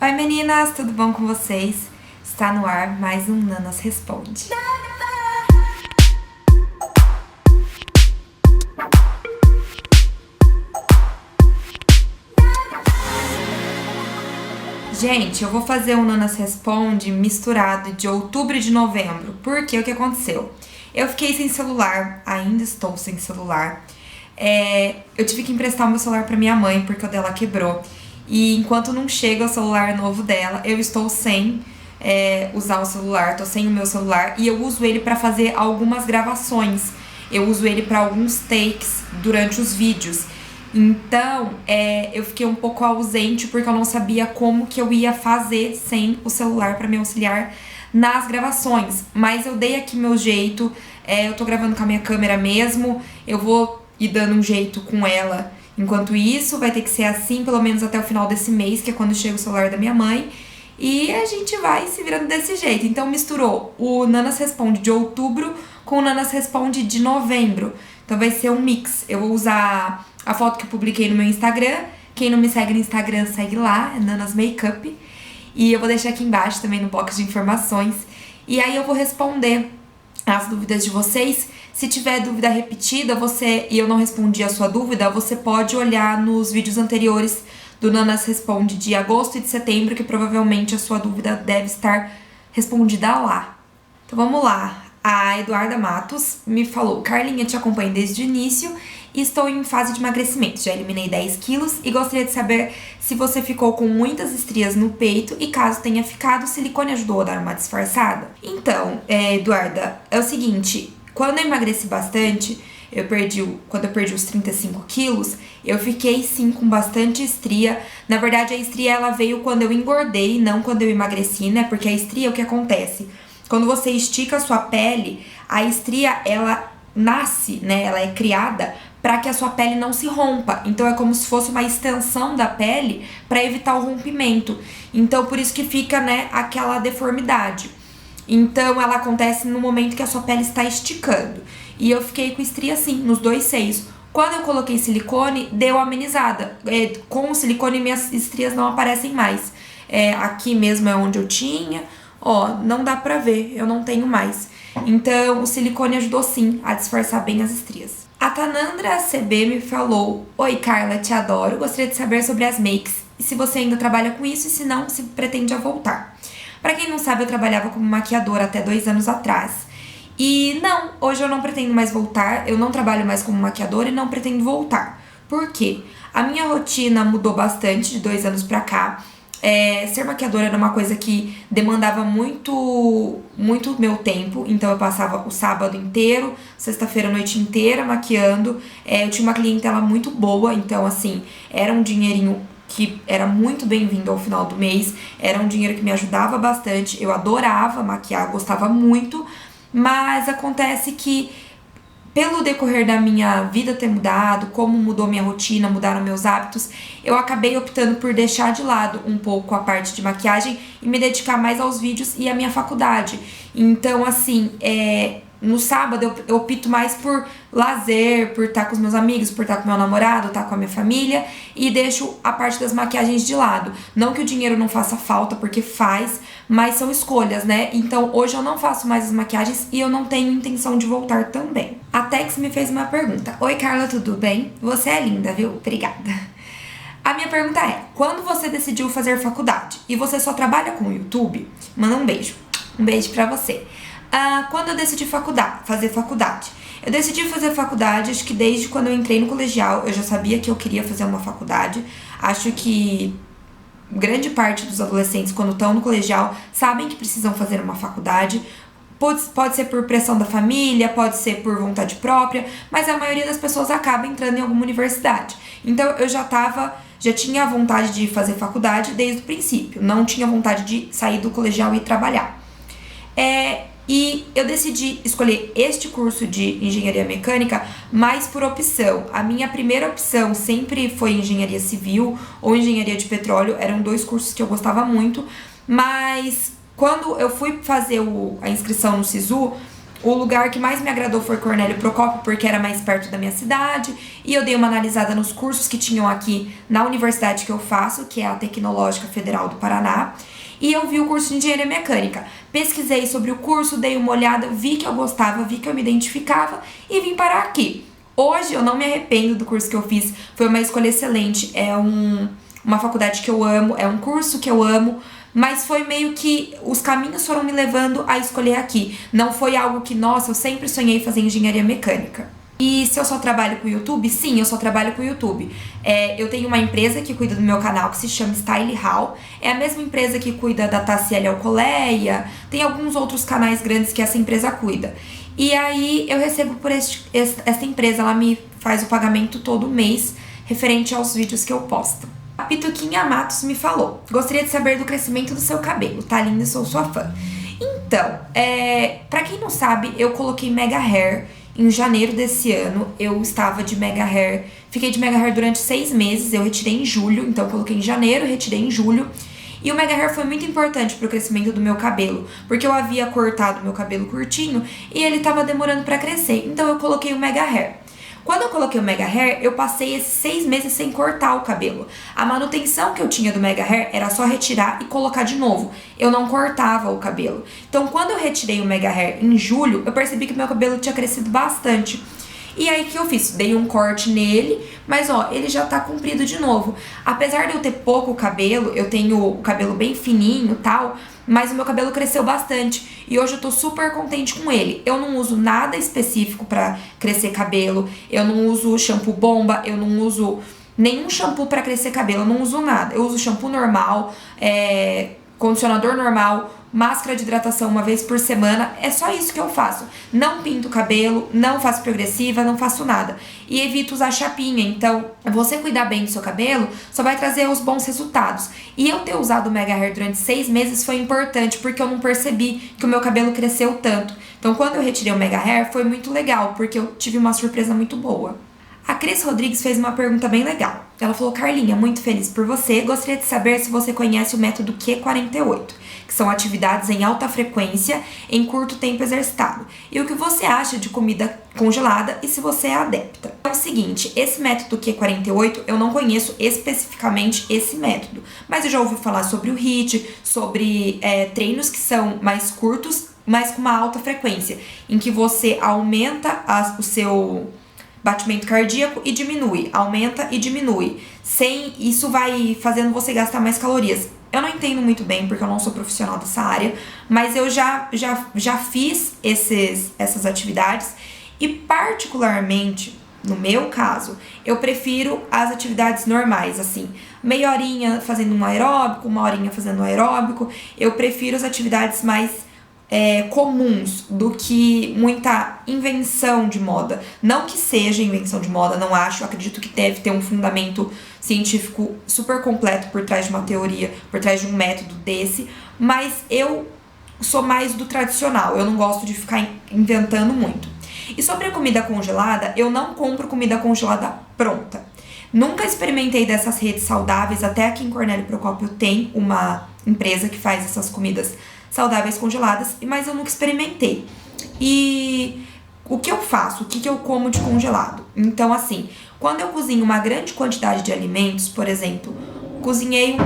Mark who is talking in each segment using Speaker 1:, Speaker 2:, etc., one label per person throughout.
Speaker 1: Oi meninas, tudo bom com vocês? Está no ar mais um Nanas Responde. Gente, eu vou fazer um Nanas Responde misturado de outubro e de novembro. Porque o que aconteceu? Eu fiquei sem celular, ainda estou sem celular. Eu tive que emprestar o meu celular pra minha mãe porque o dela quebrou. E enquanto não chega o celular novo dela, eu estou sem usar o celular, tô sem o meu celular. E eu uso ele pra fazer algumas gravações. Eu uso ele pra alguns takes durante os vídeos. Então, eu fiquei um pouco ausente porque eu não sabia como que eu ia fazer sem o celular pra me auxiliar nas gravações. Mas eu dei aqui meu jeito, eu tô gravando com a minha câmera mesmo, eu vou ir dando um jeito com ela. Enquanto isso, vai ter que ser assim pelo menos até o final desse mês, que é quando chega o celular da minha mãe. E a gente vai se virando desse jeito. Então misturou o Nanas Responde de outubro com o Nanas Responde de novembro. Então vai ser um mix. Eu vou usar a foto que eu publiquei no meu Instagram. Quem não me segue no Instagram, segue lá, é Nanas Makeup. E eu vou deixar aqui embaixo também no box de informações. E aí eu vou responder as dúvidas de vocês. Se tiver dúvida repetida e eu não respondi a sua dúvida, você pode olhar nos vídeos anteriores do Nanas Responde de agosto e de setembro, que provavelmente a sua dúvida deve estar respondida lá. Então vamos lá. A Eduarda Matos me falou: Carlinha, te acompanho desde o início e estou em fase de emagrecimento. Já eliminei 10 quilos e gostaria de saber se você ficou com muitas estrias no peito e caso tenha ficado, o silicone ajudou a dar uma disfarçada? Então, Eduarda, é o seguinte, quando eu emagreci bastante, quando eu perdi os 35 quilos, eu fiquei sim com bastante estria. Na verdade, a estria ela veio quando eu engordei, não quando eu emagreci, né? Porque a estria, o que acontece? Quando você estica a sua pele, a estria, ela nasce, né? Ela é criada para que a sua pele não se rompa. Então, é como se fosse uma extensão da pele para evitar o rompimento. Então, por isso que fica, né, aquela deformidade. Então, ela acontece no momento que a sua pele está esticando. E eu fiquei com estria assim, nos dois seios. Quando eu coloquei silicone, deu amenizada. Com o silicone, minhas estrias não aparecem mais. Aqui mesmo é onde eu tinha. Ó, não dá pra ver, eu não tenho mais. Então, o silicone ajudou sim a disfarçar bem as estrias. A Tanandra CB me falou: Oi, Carla, te adoro. Gostaria de saber sobre as makes. E se você ainda trabalha com isso e se não, se pretende voltar. Pra quem não sabe, eu trabalhava como maquiadora até 2 anos atrás. E não, hoje eu não pretendo mais voltar. Eu não trabalho mais como maquiadora e não pretendo voltar. Por quê? A minha rotina mudou bastante de 2 anos pra cá. Ser maquiadora era uma coisa que demandava muito meu tempo, então eu passava o sábado inteiro, sexta-feira a noite inteira maquiando. Eu tinha uma clientela muito boa, então assim, era um dinheirinho que era muito bem-vindo ao final do mês, era um dinheiro que me ajudava bastante, eu adorava maquiar, gostava muito, mas acontece que pelo decorrer da minha vida ter mudado, como mudou minha rotina, mudaram meus hábitos, eu acabei optando por deixar de lado um pouco a parte de maquiagem e me dedicar mais aos vídeos e à minha faculdade. Então, assim, no sábado eu opto mais por lazer, por estar com os meus amigos, por estar com meu namorado, estar com a minha família e deixo a parte das maquiagens de lado. Não que o dinheiro não faça falta, porque faz, mas são escolhas, né? Então hoje eu não faço mais as maquiagens e eu não tenho intenção de voltar também. A Tex me fez uma pergunta: Oi, Carla, tudo bem? Você é linda, viu? Obrigada. A minha pergunta é: quando você decidiu fazer faculdade e você só trabalha com o YouTube? Manda um beijo. Um beijo pra você. Quando eu decidi fazer faculdade? Eu decidi fazer faculdade, acho que desde quando eu entrei no colegial, eu já sabia que eu queria fazer uma faculdade. Acho que grande parte dos adolescentes, quando estão no colegial, sabem que precisam fazer uma faculdade. Pode ser por pressão da família, pode ser por vontade própria, mas a maioria das pessoas acaba entrando em alguma universidade. Então eu já tinha vontade de fazer faculdade desde o princípio, não tinha vontade de sair do colegial e trabalhar. E eu decidi escolher este curso de engenharia mecânica mais por opção. A minha primeira opção sempre foi engenharia civil ou engenharia de petróleo, eram 2 cursos que eu gostava muito, mas quando eu fui fazer a inscrição no SISU, O lugar que mais me agradou foi Cornélio Procópio, porque era mais perto da minha cidade. E eu dei uma analisada nos cursos que tinham aqui na universidade que eu faço, que é a Tecnológica Federal do Paraná. E eu vi o curso de Engenharia Mecânica. Pesquisei sobre o curso, dei uma olhada, vi que eu gostava, vi que eu me identificava e vim parar aqui. Hoje eu não me arrependo do curso que eu fiz, foi uma escolha excelente. É uma faculdade que eu amo, é um curso que eu amo, mas foi meio que os caminhos foram me levando a escolher aqui. Não foi algo que, nossa, eu sempre sonhei fazer engenharia mecânica. E se eu só trabalho com o YouTube? Sim, eu só trabalho com o YouTube. Eu tenho uma empresa que cuida do meu canal que se chama Style Hall. É a mesma empresa que cuida da Tassiele Alcoleia. Tem alguns outros canais grandes que essa empresa cuida. E aí eu recebo por essa empresa, ela me faz o pagamento todo mês referente aos vídeos que eu posto. A Pituquinha Matos me falou: gostaria de saber do crescimento do seu cabelo, tá lindo, sou sua fã. Então, pra quem não sabe, eu coloquei Mega Hair em janeiro desse ano. Eu estava de Mega Hair, fiquei de Mega Hair durante 6 meses, eu retirei em julho, então eu coloquei em janeiro, retirei em julho. E o Mega Hair foi muito importante pro crescimento do meu cabelo, porque eu havia cortado meu cabelo curtinho e ele tava demorando pra crescer, então eu coloquei o Mega Hair. Quando eu coloquei o Mega Hair, eu passei esses 6 meses sem cortar o cabelo. A manutenção que eu tinha do Mega Hair era só retirar e colocar de novo. Eu não cortava o cabelo. Então, quando eu retirei o Mega Hair em julho, eu percebi que meu cabelo tinha crescido bastante. E aí, o que eu fiz? Dei um corte nele, mas ó, ele já tá comprido de novo. Apesar de eu ter pouco cabelo, eu tenho o cabelo bem fininho e tal, mas o meu cabelo cresceu bastante e hoje eu tô super contente com ele. Eu não uso nada específico pra crescer cabelo, eu não uso shampoo bomba, eu não uso nenhum shampoo pra crescer cabelo, eu não uso nada. Eu uso shampoo normal, condicionador normal, máscara de hidratação uma vez por semana, é só isso que eu faço. Não pinto o cabelo, não faço progressiva, não faço nada. E evito usar chapinha, então você cuidar bem do seu cabelo só vai trazer os bons resultados. E eu ter usado o Mega Hair durante 6 meses foi importante, porque eu não percebi que o meu cabelo cresceu tanto. Então quando eu retirei o Mega Hair foi muito legal, porque eu tive uma surpresa muito boa. A Cris Rodrigues fez uma pergunta bem legal. Ela falou: Carlinha, muito feliz por você, gostaria de saber se você conhece o método Q48, que são atividades em alta frequência em curto tempo exercitado, e o que você acha de comida congelada e se você é adepta. É o seguinte, esse método Q48, eu não conheço especificamente esse método, mas eu já ouvi falar sobre o HIIT, sobre treinos que são mais curtos, mas com uma alta frequência, em que você aumenta o seu batimento cardíaco e diminui, aumenta e diminui. Isso vai fazendo você gastar mais calorias. Eu não entendo muito bem, porque eu não sou profissional dessa área, mas eu já fiz essas atividades e, particularmente, no meu caso, eu prefiro as atividades normais, assim, meia horinha fazendo um aeróbico, 1 horinha fazendo um aeróbico. Eu prefiro as atividades mais comuns do que muita invenção de moda. Não que seja invenção de moda, não acho. Eu acredito que deve ter um fundamento científico super completo por trás de uma teoria, por trás de um método desse, mas eu sou mais do tradicional. Eu não gosto de ficar inventando muito. E sobre a comida congelada, eu não compro comida congelada pronta. Nunca experimentei dessas redes saudáveis, até aqui em Cornélio Procópio tem uma empresa que faz essas comidas saudáveis congeladas, mas eu nunca experimentei. E o que eu faço? O que eu como de congelado? Então, assim, quando eu cozinho uma grande quantidade de alimentos, por exemplo, cozinhei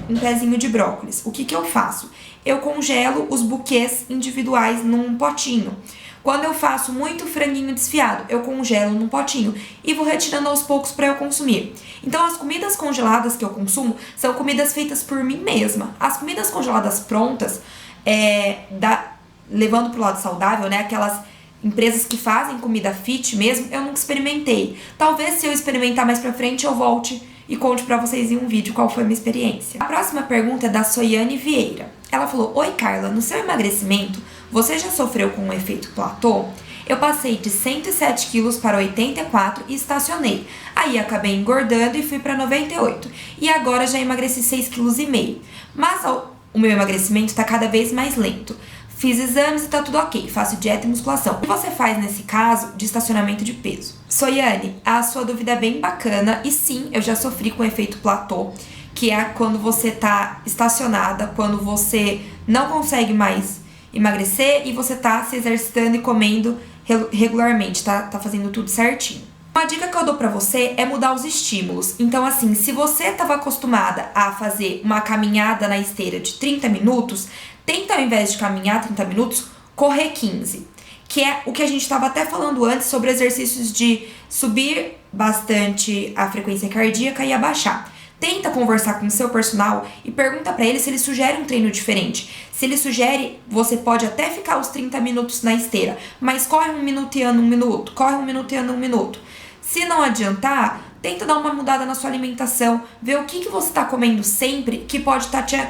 Speaker 1: um pezinho de brócolis, o que eu faço? Eu congelo os buquês individuais num potinho. Quando eu faço muito franguinho desfiado, eu congelo num potinho e vou retirando aos poucos para eu consumir. Então, as comidas congeladas que eu consumo são comidas feitas por mim mesma. As comidas congeladas prontas, levando pro lado saudável, né? Aquelas empresas que fazem comida fit mesmo, eu nunca experimentei. Talvez, se eu experimentar mais pra frente, eu volte e conte pra vocês em um vídeo qual foi a minha experiência. A próxima pergunta é da Soiane Vieira. Ela falou: oi, Carla, no seu emagrecimento, você já sofreu com um efeito platô? Eu passei de 107 quilos para 84 e estacionei. Aí acabei engordando e fui para 98. E agora já emagreci 6,5 kg. Mas o meu emagrecimento está cada vez mais lento. Fiz exames e tá tudo ok, faço dieta e musculação. O que você faz nesse caso de estacionamento de peso? Soiane, a sua dúvida é bem bacana e sim, eu já sofri com o efeito platô, que é quando você tá estacionada, quando você não consegue mais emagrecer e você tá se exercitando e comendo regularmente, tá fazendo tudo certinho. Uma dica que eu dou pra você é mudar os estímulos. Então, assim, se você tava acostumada a fazer uma caminhada na esteira de 30 minutos, tenta, ao invés de caminhar 30 minutos, correr 15. Que é o que a gente estava até falando antes sobre exercícios de subir bastante a frequência cardíaca e abaixar. Tenta conversar com o seu personal e pergunta pra ele se ele sugere um treino diferente. Se ele sugere, você pode até ficar os 30 minutos na esteira, mas corre 1 minuto e anda 1 minuto, corre 1 minuto e anda 1 minuto. Se não adiantar, tenta dar uma mudada na sua alimentação, ver o que você está comendo sempre que pode estar te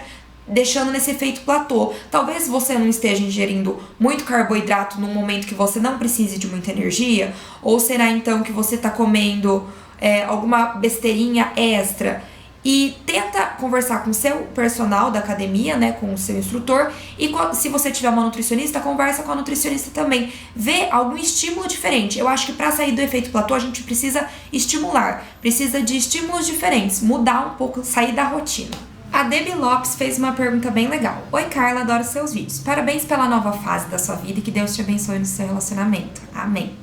Speaker 1: deixando nesse efeito platô. Talvez você não esteja ingerindo muito carboidrato num momento que você não precise de muita energia, ou será então que você está comendo alguma besteirinha extra. E tenta conversar com o seu personal da academia, né, com o seu instrutor, e se você tiver uma nutricionista, conversa com a nutricionista também. Vê algum estímulo diferente. Eu acho que para sair do efeito platô, a gente precisa estimular, precisa de estímulos diferentes, mudar um pouco, sair da rotina. A Debbie Lopes fez uma pergunta bem legal. Oi, Carla, adoro seus vídeos. Parabéns pela nova fase da sua vida e que Deus te abençoe no seu relacionamento. Amém.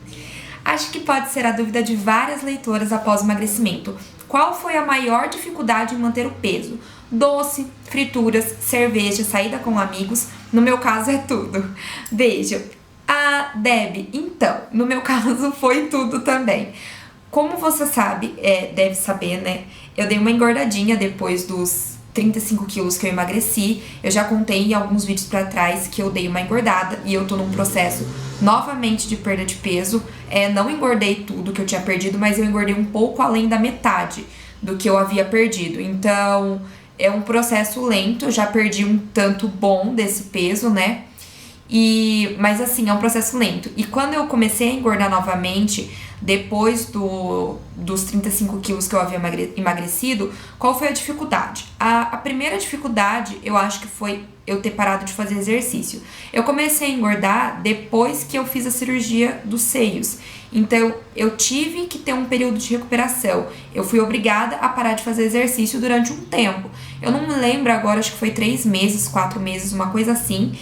Speaker 1: Acho que pode ser a dúvida de várias leitoras após o emagrecimento. Qual foi a maior dificuldade em manter o peso? Doce, frituras, cerveja, saída com amigos. No meu caso é tudo. Beijo. A Debbie, então, no meu caso foi tudo também. Como você sabe, deve saber, né? Eu dei uma engordadinha depois dos 35 quilos que eu emagreci. Eu já contei em alguns vídeos pra trás que eu dei uma engordada e eu tô num processo novamente de perda de peso. Não engordei tudo que eu tinha perdido, mas eu engordei um pouco além da metade do que eu havia perdido. Então, é um processo lento, eu já perdi um tanto bom desse peso, né? Mas assim, é um processo lento. E quando eu comecei a engordar novamente, depois dos 35 quilos que eu havia emagrecido, qual foi a dificuldade? A primeira dificuldade, eu acho que foi eu ter parado de fazer exercício. Eu comecei a engordar depois que eu fiz a cirurgia dos seios. Então, eu tive que ter um período de recuperação. Eu fui obrigada a parar de fazer exercício durante um tempo. Eu não me lembro agora, acho que foi 3 meses, 4 meses, uma coisa assim.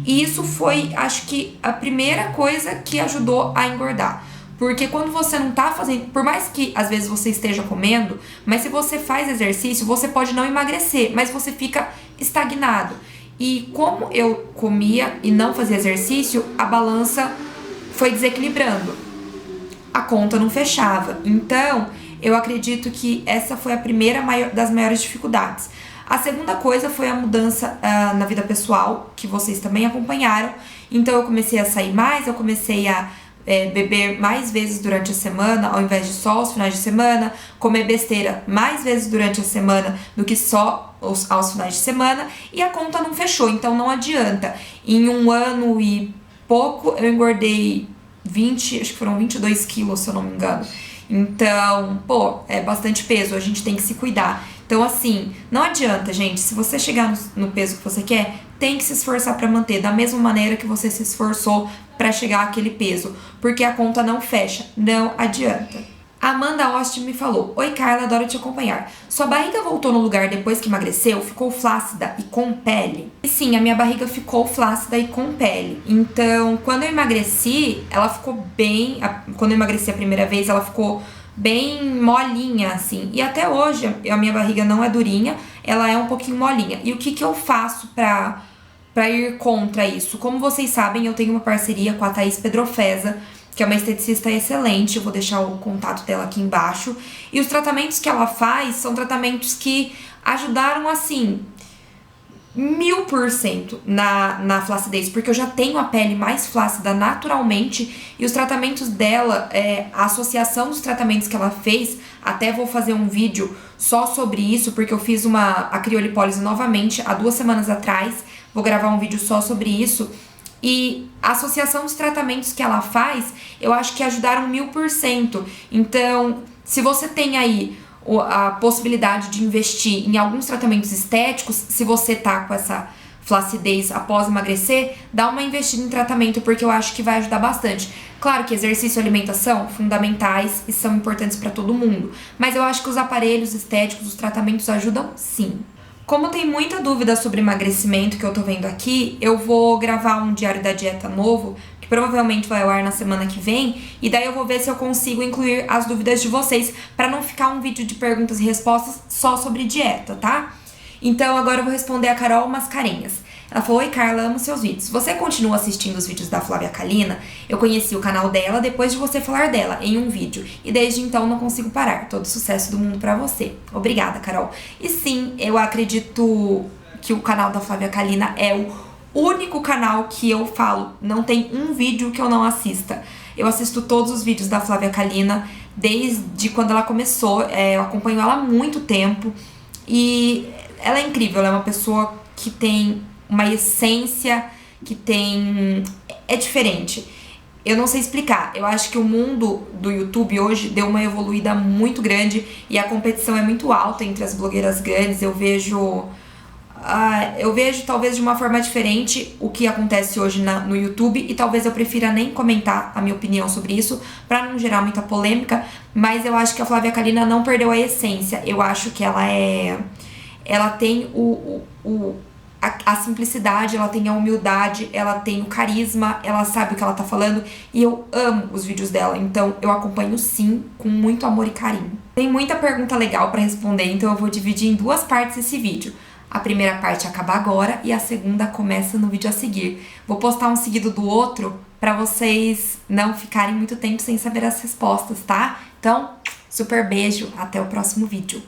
Speaker 1: E isso foi, acho que, a primeira coisa que ajudou a engordar. Porque quando você não tá fazendo, por mais que às vezes você esteja comendo, mas se você faz exercício, você pode não emagrecer, mas você fica estagnado. E como eu comia e não fazia exercício, a balança foi desequilibrando. A conta não fechava. Então, eu acredito que essa foi a primeira das maiores dificuldades. A segunda coisa foi a mudança na vida pessoal, que vocês também acompanharam. Então, eu comecei a sair mais, eu comecei a beber mais vezes durante a semana, ao invés de só aos finais de semana, comer besteira mais vezes durante a semana do que só aos finais de semana, e a conta não fechou, então não adianta. Em 1 ano e pouco, eu engordei 20, acho que foram 22 quilos, se eu não me engano. Então, é bastante peso, a gente tem que se cuidar. Então, assim, não adianta, gente, se você chegar no peso que você quer, tem que se esforçar pra manter, da mesma maneira que você se esforçou pra chegar àquele peso, porque a conta não fecha, não adianta. A Amanda Austin me falou: Oi, Carla, adoro te acompanhar. Sua barriga voltou no lugar depois que emagreceu? Ficou flácida e com pele? E sim, a minha barriga ficou flácida e com pele. Então, quando eu emagreci, ela ficou bem... Quando eu emagreci a primeira vez, ela ficou bem molinha, assim. E até hoje, a minha barriga não é durinha, ela é um pouquinho molinha. E o que eu faço pra ir contra isso? Como vocês sabem, eu tenho uma parceria com a Thaís Pedrofeza, que é uma esteticista excelente. Eu vou deixar o contato dela aqui embaixo. E os tratamentos que ela faz são tratamentos que ajudaram, assim, 1000% na flacidez, porque eu já tenho a pele mais flácida naturalmente, e os tratamentos dela, a associação dos tratamentos que ela fez, até vou fazer um vídeo só sobre isso, porque eu fiz a criolipólise novamente há 2 semanas atrás, vou gravar um vídeo só sobre isso. E a associação dos tratamentos que ela faz, eu acho que ajudaram 1000%. Então, se você tem aí a possibilidade de investir em alguns tratamentos estéticos, se você tá com essa flacidez após emagrecer, dá uma investida em tratamento, porque eu acho que vai ajudar bastante. Claro que exercício e alimentação fundamentais e são importantes para todo mundo, mas eu acho que os aparelhos estéticos, os tratamentos ajudam sim. Como tem muita dúvida sobre emagrecimento que eu tô vendo aqui, eu vou gravar um diário da dieta novo, que provavelmente vai ao ar na semana que vem, e daí eu vou ver se eu consigo incluir as dúvidas de vocês, pra não ficar um vídeo de perguntas e respostas só sobre dieta, tá? Então agora eu vou responder a Carol Mascarenhas. Ela falou: oi Carla, amo seus vídeos. Você continua assistindo os vídeos da Flávia Kalina? Eu conheci o canal dela depois de você falar dela em um vídeo. E desde então não consigo parar. Todo sucesso do mundo pra você. Obrigada, Carol. E sim, eu acredito que o canal da Flávia Kalina é o único canal que eu falo. Não tem um vídeo que eu não assista. Eu assisto todos os vídeos da Flávia Kalina desde quando ela começou. Eu acompanho ela há muito tempo. E ela é incrível, ela é uma pessoa que tem uma essência, que tem... é diferente. Eu não sei explicar, eu acho que o mundo do YouTube hoje deu uma evoluída muito grande e a competição é muito alta entre as blogueiras grandes. Eu vejo talvez de uma forma diferente o que acontece hoje no YouTube, e talvez eu prefira nem comentar a minha opinião sobre isso pra não gerar muita polêmica, mas eu acho que a Flávia Kalina não perdeu a essência. Eu acho que ela tem a simplicidade, ela tem a humildade, ela tem o carisma, ela sabe o que ela tá falando, e eu amo os vídeos dela, então eu acompanho sim, com muito amor e carinho. Tem muita pergunta legal pra responder, então eu vou dividir em duas partes esse vídeo. A primeira parte acaba agora e a segunda começa no vídeo a seguir. Vou postar um seguido do outro pra vocês não ficarem muito tempo sem saber as respostas, tá? Então, super beijo, até o próximo vídeo.